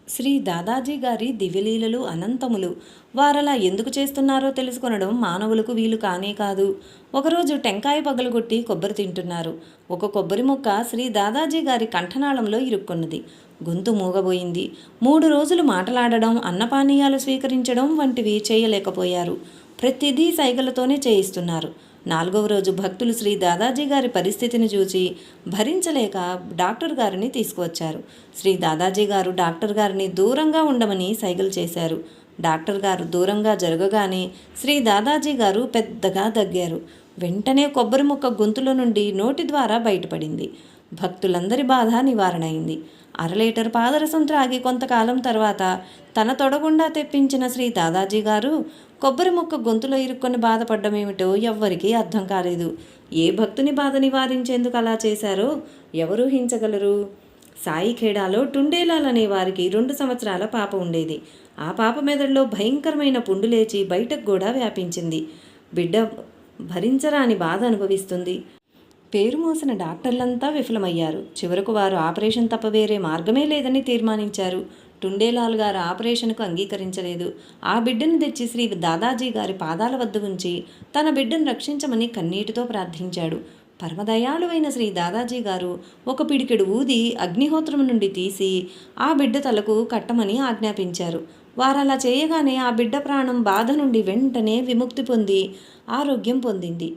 శ్రీ దాదాజీ గారి దివ్యలీలలు అనంతములు. వారలా ఎందుకు చేస్తున్నారో తెలుసుకొనడం మానవులకు వీలు కానే కాదు. ఒకరోజు టెంకాయ పగలగొట్టి కొబ్బరి తింటున్నారు. ఒక కొబ్బరి ముక్క శ్రీ దాదాజీ గారి కంఠనాళంలో ఇరుక్కున్నది. గొంతు మూగబోయింది. 3 రోజులు మాటలాడడం, అన్నపానీయాలు స్వీకరించడం వంటివి చేయలేకపోయారు. ప్రతిదీ సైగలతోనే చేయిస్తున్నారు. 4వ రోజు భక్తులు శ్రీ దాదాజీ గారి పరిస్థితిని చూసి భరించలేక డాక్టర్ గారిని తీసుకువచ్చారు. శ్రీ దాదాజీ గారు డాక్టర్ గారిని దూరంగా ఉండమని సైగలు చేశారు. డాక్టర్ గారు దూరంగా జరగగానే శ్రీ దాదాజీ గారు పెద్దగా దగ్గారు. వెంటనే కొబ్బరి ముక్క గొంతులో నుండి నోటి ద్వారా బయటపడింది. భక్తులందరి బాధ నివారణ అయింది. 1/2 లీటర్ పాదరసం త్రాగి కొంతకాలం తర్వాత తన తొడగుండా తెప్పించిన శ్రీ దాదాజీ గారు కొబ్బరి ముక్క గొంతులో ఇరుక్కొని బాధపడ్డమేమిటో ఎవ్వరికీ అర్థం కాలేదు. ఏ భక్తుని బాధ నివారించేందుకు అలా చేశారో ఎవరూ హించగలరు? సాయిఖేడాలో టుండేలాల్ అనే వారికి 2 సంవత్సరాల పాప ఉండేది. ఆ పాప మెదడులో భయంకరమైన పుండు లేచి బయటకు కూడా వ్యాపించింది. బిడ్డ భరించరాని బాధ అనుభవిస్తుంది. పేరు మోసిన డాక్టర్లంతా విఫలమయ్యారు. చివరకు వారు ఆపరేషన్ తప్ప వేరే మార్గమే లేదని తీర్మానించారు. టుండేలాల్ గారు ఆపరేషన్కు అంగీకరించలేదు. ఆ బిడ్డను తెచ్చి శ్రీ దాదాజీ గారి పాదాల వద్ద ఉంచి తన బిడ్డను రక్షించమని కన్నీటితో ప్రార్థించాడు. పరమదయాళువైన శ్రీ దాదాజీ గారు ఒక పిడికెడు ఊది అగ్నిహోత్రం నుండి తీసి ఆ బిడ్డ తలకు కట్టమని ఆజ్ఞాపించారు. వారలా చేయగానే ఆ బిడ్డ ప్రాణం బాధ నుండి వెంటనే విముక్తి పొంది ఆరోగ్యం పొందింది.